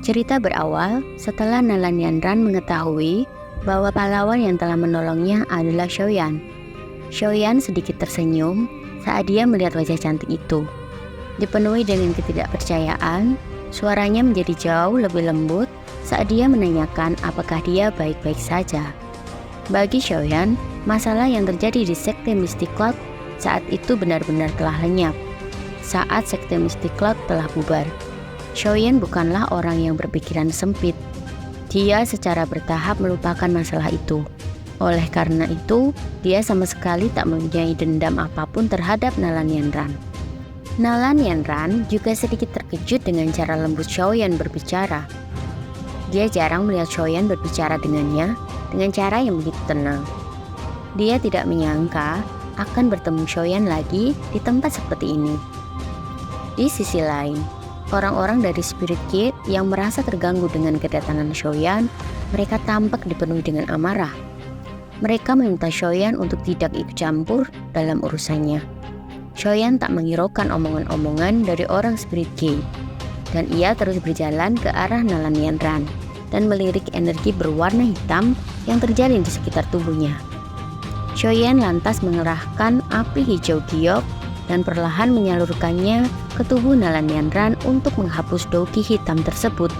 Cerita berawal setelah Nalan Yanran mengetahui bahwa pahlawan yang telah menolongnya adalah Xiaoyan. Xiaoyan sedikit tersenyum saat dia melihat wajah cantik itu. Dipenuhi dengan ketidakpercayaan, suaranya menjadi jauh lebih lembut saat dia menanyakan apakah dia baik-baik saja. Bagi Xiaoyan, masalah yang terjadi di Sekte Mystic Cloud saat itu benar-benar telah lenyap. Saat Sekte Mystic Cloud telah bubar, Xiaoyan bukanlah orang yang berpikiran sempit. Dia secara bertahap melupakan masalah itu. Oleh karena itu, dia sama sekali tak mempunyai dendam apapun terhadap Nalan Yanran. Nalan Yanran juga sedikit terkejut dengan cara lembut Xiaoyan berbicara. Dia jarang melihat Xiaoyan berbicara dengannya dengan cara yang begitu tenang. Dia tidak menyangka akan bertemu Xiaoyan lagi di tempat seperti ini. Di sisi lain, orang-orang dari Spirit Gate yang merasa terganggu dengan kedatangan Xiaoyan, mereka tampak dipenuhi dengan amarah. Mereka meminta Xiaoyan untuk tidak ikut campur dalam urusannya. Xiaoyan tak menghiraukan omongan-omongan dari orang Spirit Gate, dan ia terus berjalan ke arah Nalan Yanran dan melirik energi berwarna hitam yang terjalin di sekitar tubuhnya. Xiaoyan lantas mengerahkan api hijau giok dan perlahan menyalurkannya ke tubuh Nalan Yanran untuk menghapus douki hitam tersebut.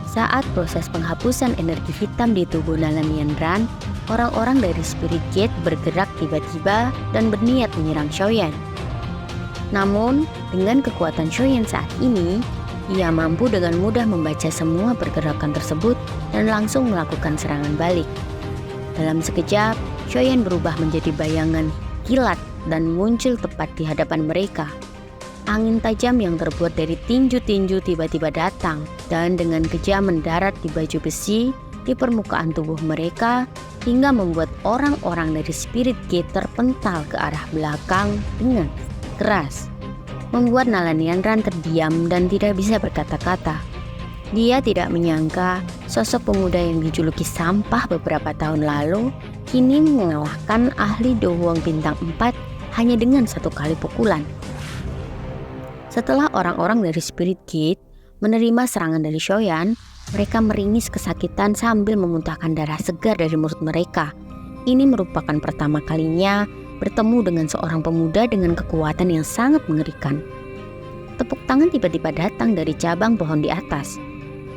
Saat proses penghapusan energi hitam di tubuh Nalan Yanran, orang-orang dari Spirit Gate bergerak tiba-tiba dan berniat menyerang Xiaoyan. Namun, dengan kekuatan Xiaoyan saat ini, ia mampu dengan mudah membaca semua pergerakan tersebut dan langsung melakukan serangan balik. Dalam sekejap, Xiaoyan berubah menjadi bayangan kilat dan muncul tepat di hadapan mereka. Angin tajam yang terbuat dari tinju-tinju tiba-tiba datang dan dengan kejam mendarat di baju besi di permukaan tubuh mereka hingga membuat orang-orang dari Spirit Gate terpental ke arah belakang dengan keras. Membuat Nalan Yanran terdiam dan tidak bisa berkata-kata. Dia tidak menyangka sosok pemuda yang dijuluki sampah beberapa tahun lalu kini mengalahkan ahli Do Huang bintang 4 hanya dengan satu kali pukulan. Setelah orang-orang dari Spirit Gate menerima serangan dari Xiaoyan, mereka meringis kesakitan sambil memuntahkan darah segar dari mulut mereka. Ini merupakan pertama kalinya bertemu dengan seorang pemuda dengan kekuatan yang sangat mengerikan. Tepuk tangan tiba-tiba datang dari cabang pohon di atas.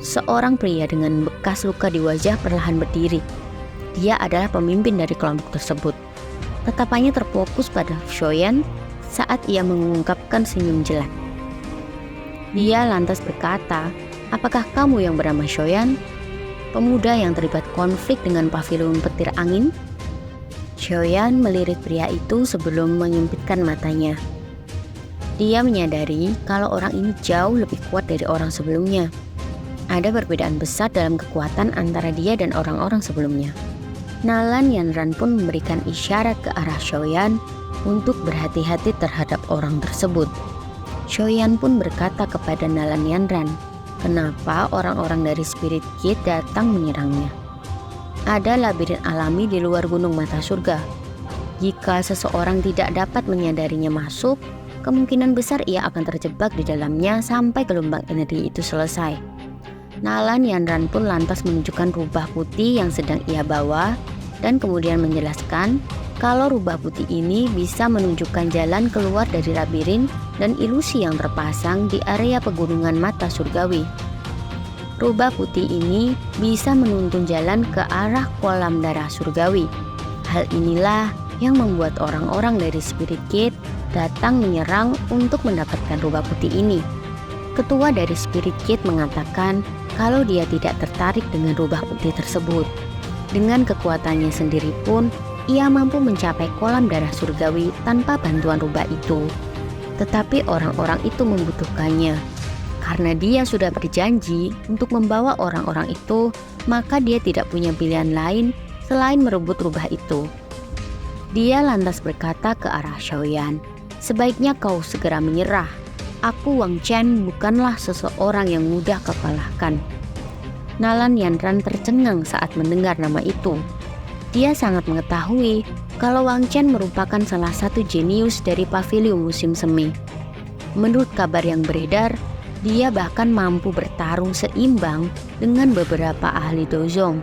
Seorang pria dengan bekas luka di wajah perlahan berdiri. Dia adalah pemimpin dari kelompok tersebut. Tatapannya terfokus pada Xiaoyan saat ia mengungkapkan senyum jelek. Dia lantas berkata, "Apakah kamu yang bernama Xiaoyan? Pemuda yang terlibat konflik dengan pavilion petir angin?" Xiaoyan melirik pria itu sebelum menyempitkan matanya. Dia menyadari kalau orang ini jauh lebih kuat dari orang sebelumnya. Ada perbedaan besar dalam kekuatan antara dia dan orang-orang sebelumnya. Nalan Yanran pun memberikan isyarat ke arah Xiaoyan untuk berhati-hati terhadap orang tersebut. Xiaoyan pun berkata kepada Nalan Yanran, kenapa orang-orang dari Spirit Gate datang menyerangnya. Ada labirin alami di luar gunung mata surga. Jika seseorang tidak dapat menyadarinya masuk, kemungkinan besar ia akan terjebak di dalamnya sampai gelombang energi itu selesai. Nalan Yanran pun lantas menunjukkan rubah putih yang sedang ia bawa dan kemudian menjelaskan kalau rubah putih ini bisa menunjukkan jalan keluar dari labirin dan ilusi yang terpasang di area pegunungan mata surgawi. Rubah putih ini bisa menuntun jalan ke arah kolam darah surgawi. Hal inilah yang membuat orang-orang dari Spirit Gate datang menyerang untuk mendapatkan rubah putih ini. Ketua dari Spirit Gate mengatakan kalau dia tidak tertarik dengan rubah putih tersebut. Dengan kekuatannya sendiri pun, ia mampu mencapai kolam darah surgawi tanpa bantuan rubah itu. Tetapi orang-orang itu membutuhkannya. Karena dia sudah berjanji untuk membawa orang-orang itu, maka dia tidak punya pilihan lain selain merebut rubah itu. Dia lantas berkata ke arah Xiaoyan, "Sebaiknya kau segera menyerah. Aku Wang Chen bukanlah seseorang yang mudah kau kalahkan." Nalan Yanran tercengang saat mendengar nama itu. Dia sangat mengetahui kalau Wang Chen merupakan salah satu jenius dari pavilion musim semi. Menurut kabar yang beredar, Dia bahkan mampu bertarung seimbang dengan beberapa ahli Dozong.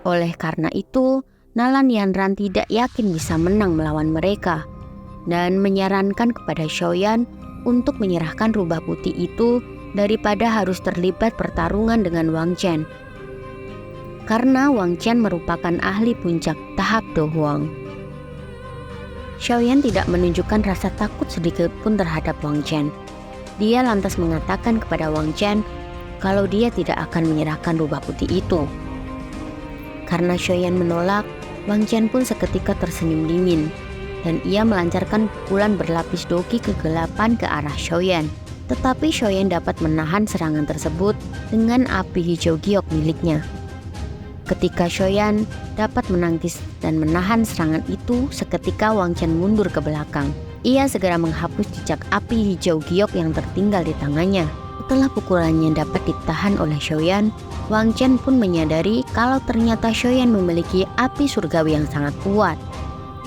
Oleh karena itu, Nalan Yanran tidak yakin bisa menang melawan mereka dan menyarankan kepada Xiaoyan untuk menyerahkan rubah putih itu daripada harus terlibat pertarungan dengan Wang Chen. Karena Wang Chen merupakan ahli puncak tahap Do Huang. Xiaoyan tidak menunjukkan rasa takut sedikit pun terhadap Wang Chen. Dia lantas mengatakan kepada Wang Chen kalau dia tidak akan menyerahkan rubah putih itu. Karena Xiaoyan menolak, Wang Chen pun seketika tersenyum dingin dan ia melancarkan pukulan berlapis doki kegelapan ke arah Xiaoyan. Tetapi Xiaoyan dapat menahan serangan tersebut dengan api hijau giok miliknya. Ketika Xiaoyan dapat menangkis dan menahan serangan itu, seketika Wang Chen mundur ke belakang. Ia segera menghapus jejak api hijau giok yang tertinggal di tangannya. Setelah pukulannya dapat ditahan oleh Xiaoyan, Wang Chen pun menyadari kalau ternyata Xiaoyan memiliki api surgawi yang sangat kuat.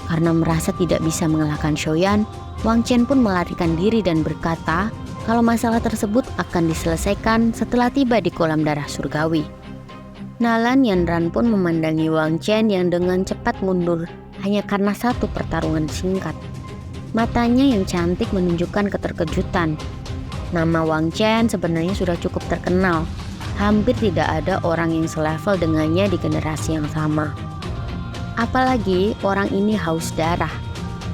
Karena merasa tidak bisa mengalahkan Xiaoyan, Wang Chen pun melarikan diri dan berkata kalau masalah tersebut akan diselesaikan setelah tiba di kolam darah surgawi. Nalan Yanran pun memandangi Wang Chen yang dengan cepat mundur hanya karena satu pertarungan singkat. Matanya yang cantik menunjukkan keterkejutan. Nama Wang Chen sebenarnya sudah cukup terkenal. Hampir tidak ada orang yang selevel dengannya di generasi yang sama. Apalagi orang ini haus darah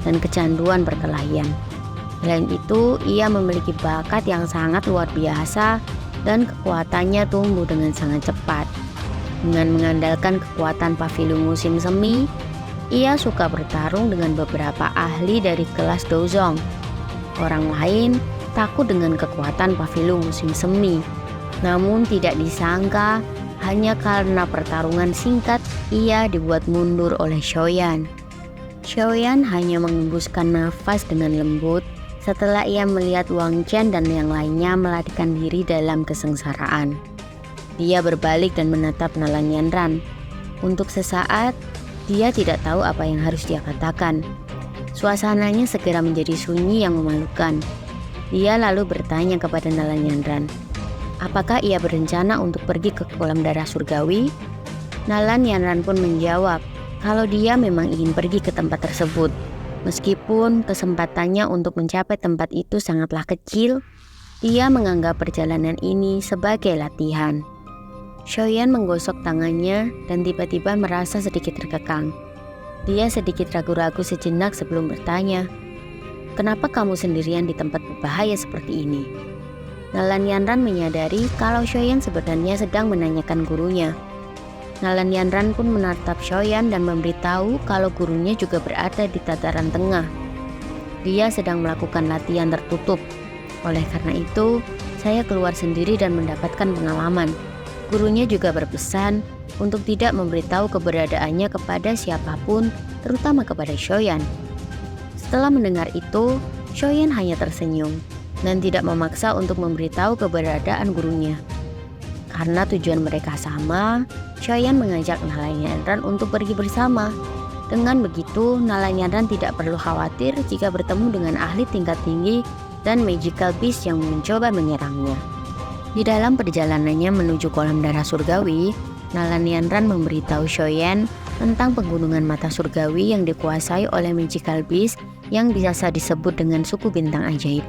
dan kecanduan perkelahian. Selain itu, ia memiliki bakat yang sangat luar biasa dan kekuatannya tumbuh dengan sangat cepat. Dengan mengandalkan kekuatan pavilion musim semi, ia suka bertarung dengan beberapa ahli dari kelas Dozong. Orang lain takut dengan kekuatan pavilion musim semi. Namun tidak disangka, hanya karena pertarungan singkat, ia dibuat mundur oleh Xiaoyan. Xiaoyan hanya mengembuskan nafas dengan lembut setelah ia melihat Wang Chen dan yang lainnya melarikan diri dalam kesengsaraan. Dia berbalik dan menatap Nalan Yanran. Untuk sesaat, dia tidak tahu apa yang harus dia katakan. Suasananya segera menjadi sunyi yang memalukan. Dia lalu bertanya kepada Nalan Yanran, apakah ia berencana untuk pergi ke kolam darah surgawi? Nalan Yanran pun menjawab kalau dia memang ingin pergi ke tempat tersebut. Meskipun kesempatannya untuk mencapai tempat itu sangatlah kecil, dia menganggap perjalanan ini sebagai latihan. Xiaoyan menggosok tangannya dan tiba-tiba merasa sedikit terkekang. Dia sedikit ragu-ragu sejenak sebelum bertanya, kenapa kamu sendirian di tempat berbahaya seperti ini? Nalan Yanran menyadari kalau Xiaoyan sebenarnya sedang menanyakan gurunya. Nalan Yanran pun menatap Xiaoyan dan memberitahu kalau gurunya juga berada di tataran tengah. Dia sedang melakukan latihan tertutup. Oleh karena itu, saya keluar sendiri dan mendapatkan pengalaman. Gurunya juga berpesan untuk tidak memberitahu keberadaannya kepada siapapun, terutama kepada Xiaoyan. Setelah mendengar itu, Xiaoyan hanya tersenyum dan tidak memaksa untuk memberitahu keberadaan gurunya. Karena tujuan mereka sama, Xiaoyan mengajak Nalan Yanran untuk pergi bersama. Dengan begitu, Nalan Yanran tidak perlu khawatir jika bertemu dengan ahli tingkat tinggi dan magical beast yang mencoba menyerangnya. Di dalam perjalanannya menuju kolam darah surgawi, Nalan Yanran memberitahu Xiaoyan tentang pegunungan mata surgawi yang dikuasai oleh magical beast yang biasa disebut dengan suku bintang ajaib.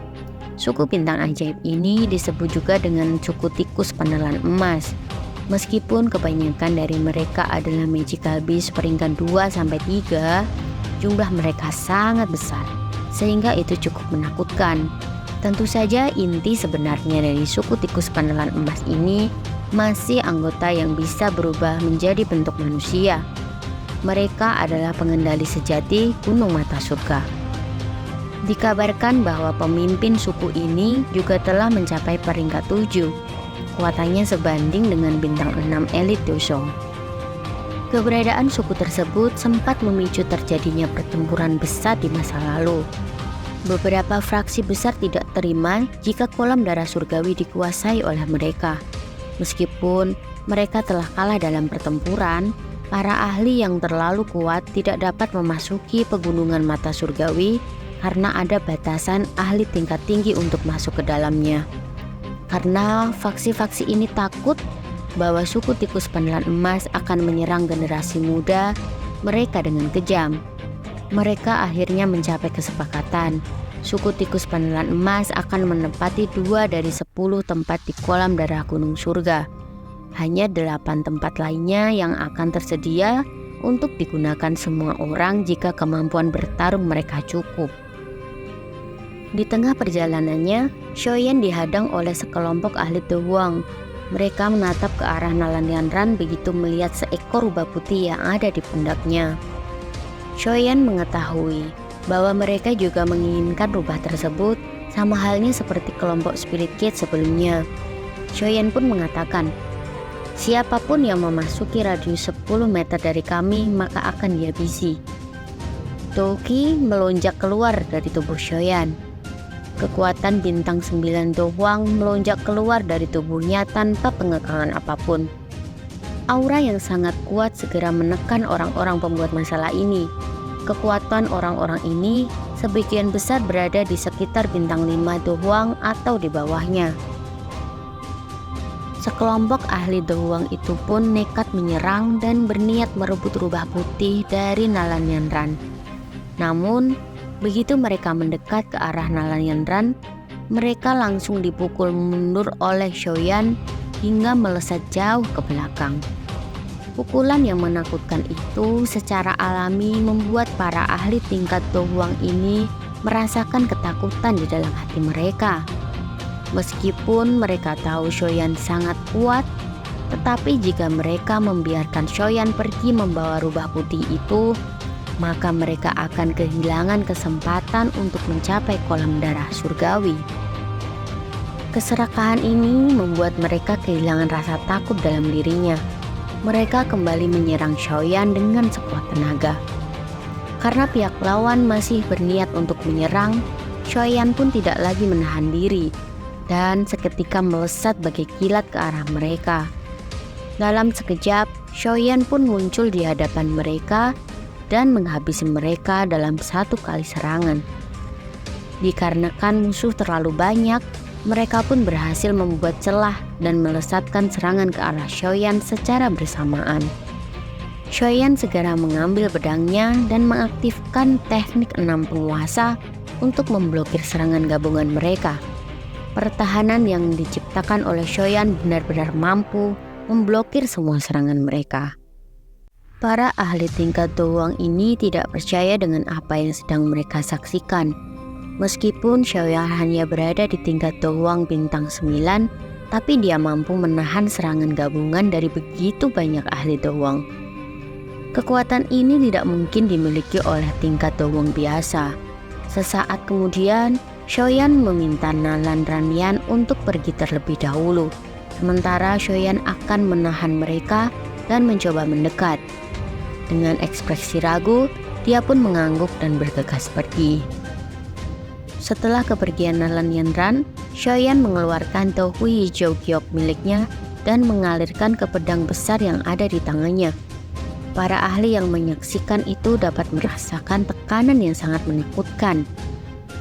Suku bintang ajaib ini disebut juga dengan suku tikus penelan emas. Meskipun kebanyakan dari mereka adalah magical beast peringkat 2-3, jumlah mereka sangat besar, sehingga itu cukup menakutkan. Tentu saja inti sebenarnya dari suku tikus penelan emas ini masih anggota yang bisa berubah menjadi bentuk manusia. Mereka adalah pengendali sejati Gunung Mata Surga. Dikabarkan bahwa pemimpin suku ini juga telah mencapai peringkat 7. Kekuatannya sebanding dengan bintang 6 elit Dozong. Keberadaan suku tersebut sempat memicu terjadinya pertempuran besar di masa lalu. Beberapa fraksi besar tidak terima jika kolam darah surgawi dikuasai oleh mereka. Meskipun mereka telah kalah dalam pertempuran, para ahli yang terlalu kuat tidak dapat memasuki pegunungan mata surgawi karena ada batasan ahli tingkat tinggi untuk masuk ke dalamnya. karena faksi-faksi ini takut bahwa suku tikus penelan emas akan menyerang generasi muda mereka dengan kejam. Mereka akhirnya mencapai kesepakatan. Suku tikus penelan emas akan menempati 2 dari 10 tempat di kolam darah gunung surga. Hanya 8 tempat lainnya yang akan tersedia untuk digunakan semua orang jika kemampuan bertarung mereka cukup. Di tengah perjalanannya, Xiaoyan dihadang oleh sekelompok ahli The Huang. Mereka menatap ke arah Nalanianran begitu melihat seekor rubah putih yang ada di pundaknya. Xiaoyan mengetahui bahwa mereka juga menginginkan rubah tersebut, sama halnya seperti kelompok Spirit Gate sebelumnya. Xiaoyan pun mengatakan, siapapun yang memasuki radius 10 meter dari kami maka akan dihabisi. Touki melonjak keluar dari tubuh Xiaoyan. Kekuatan bintang 9 Do Huang melonjak keluar dari tubuhnya tanpa pengekangan apapun. Aura yang sangat kuat segera menekan orang-orang pembuat masalah ini. Kekuatan orang-orang ini sebagian besar berada di sekitar bintang 5 Do Huang atau di bawahnya. Sekelompok ahli The Huang itu pun nekat menyerang dan berniat merebut rubah putih dari Nalanianran. Namun, begitu mereka mendekat ke arah Nalanianran, mereka langsung dipukul mundur oleh Xiaoyan hingga melesat jauh ke belakang. Pukulan yang menakutkan itu secara alami membuat para ahli tingkat Do Huang ini merasakan ketakutan di dalam hati mereka. Meskipun mereka tahu Xiaoyan sangat kuat, tetapi jika mereka membiarkan Xiaoyan pergi membawa rubah putih itu, maka mereka akan kehilangan kesempatan untuk mencapai kolam darah surgawi. Keserakahan ini membuat mereka kehilangan rasa takut dalam dirinya. Mereka kembali menyerang Xiaoyan dengan sekuat tenaga. Karena pihak lawan masih berniat untuk menyerang, Xiaoyan pun tidak lagi menahan diri dan seketika melesat bagai kilat ke arah mereka. Dalam sekejap, Xiaoyan pun muncul di hadapan mereka dan menghabisi mereka dalam satu kali serangan. Dikarenakan musuh terlalu banyak, mereka pun berhasil membuat celah dan melesatkan serangan ke arah Xiaoyan secara bersamaan. Xiaoyan segera mengambil pedangnya dan mengaktifkan teknik 6 penguasa untuk memblokir serangan gabungan mereka. Pertahanan yang diciptakan oleh Xiaoyan benar-benar mampu memblokir semua serangan mereka. Para ahli tingkat Do Huang ini tidak percaya dengan apa yang sedang mereka saksikan. Meskipun Xiaoyan hanya berada di tingkat Do Huang bintang 9, tapi dia mampu menahan serangan gabungan dari begitu banyak ahli Do Huang. Kekuatan ini tidak mungkin dimiliki oleh tingkat Do Huang biasa. Sesaat kemudian, Xiaoyan meminta Nalanianran untuk pergi terlebih dahulu, sementara Xiaoyan akan menahan mereka dan mencoba mendekat. Dengan ekspresi ragu, dia pun mengangguk dan bergegas pergi. Setelah kepergian Nalanianran, Xiaoyan mengeluarkan tohui hijau giok miliknya dan mengalirkan ke pedang besar yang ada di tangannya. Para ahli yang menyaksikan itu dapat merasakan tekanan yang sangat menakutkan.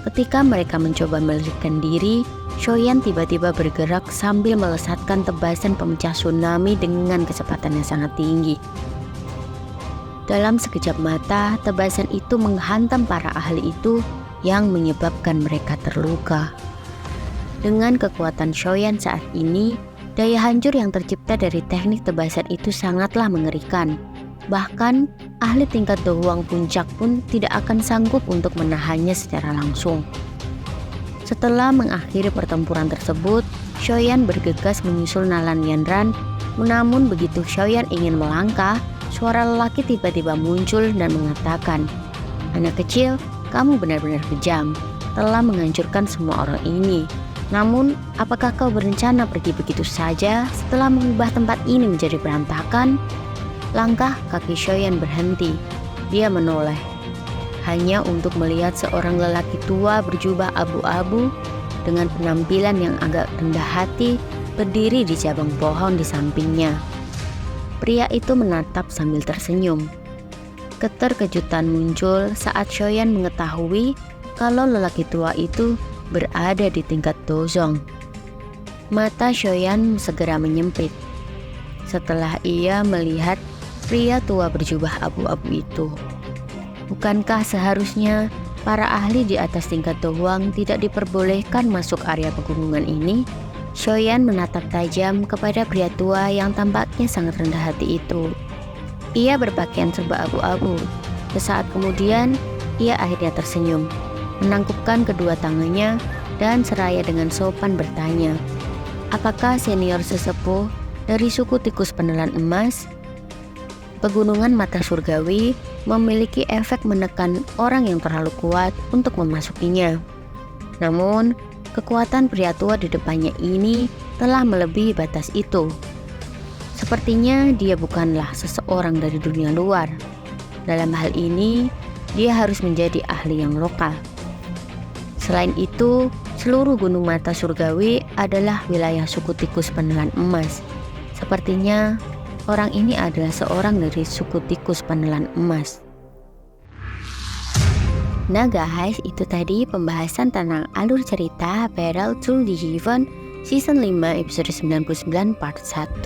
Ketika mereka mencoba melarikan diri, Xiaoyan tiba-tiba bergerak sambil melesatkan tebasan pemecah tsunami dengan kecepatan yang sangat tinggi. Dalam sekejap mata, tebasan itu menghantam para ahli itu yang menyebabkan mereka terluka. Dengan kekuatan Xiaoyan saat ini, daya hancur yang tercipta dari teknik tebasan itu sangatlah mengerikan. Bahkan, ahli tingkat Do Huang puncak pun tidak akan sanggup untuk menahannya secara langsung. Setelah mengakhiri pertempuran tersebut, Xiaoyan bergegas menyusul Nalanianran. Namun begitu Xiaoyan ingin melangkah, suara lelaki tiba-tiba muncul dan mengatakan, "Anak kecil, kamu benar-benar kejam, telah menghancurkan semua orang ini. Namun, apakah kau berencana pergi begitu saja setelah mengubah tempat ini menjadi berantakan?" Langkah kaki Xiaoyan berhenti. Dia menoleh, hanya untuk melihat seorang lelaki tua berjubah abu-abu dengan penampilan yang agak rendah hati berdiri di cabang pohon di sampingnya. Pria itu menatap sambil tersenyum. Keterkejutan muncul saat Xiaoyan mengetahui kalau lelaki tua itu berada di tingkat Dozong. Mata Shoyan segera menyempit setelah ia melihat pria tua berjubah abu-abu itu. Bukankah seharusnya para ahli di atas tingkat doang tidak diperbolehkan masuk area pegunungan ini? Shoyan menatap tajam kepada pria tua yang tampaknya sangat rendah hati itu. Ia berpakaian serba abu-abu. Sesaat kemudian, ia akhirnya tersenyum, menangkupkan kedua tangannya dan seraya dengan sopan bertanya, "Apakah senior sesepuh dari suku tikus penelan emas?" Pegunungan mata surgawi memiliki efek menekan orang yang terlalu kuat untuk memasukinya. Namun, kekuatan pria tua di depannya ini telah melebihi batas itu. Sepertinya dia bukanlah seseorang dari dunia luar. Dalam hal ini, dia harus menjadi ahli yang lokal. Selain itu, seluruh gunung mata surgawi adalah wilayah suku tikus penelan emas. Sepertinya orang ini adalah seorang dari suku tikus penelan emas. Nah guys, itu tadi pembahasan tentang alur cerita Battle to the Heaven Season 5 episode 99 part 1.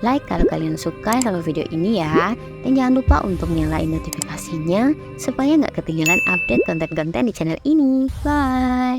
Like kalau kalian suka sama video ini ya. Dan jangan lupa untuk nyalain notifikasinya supaya nggak ketinggalan update konten-konten di channel ini. Bye!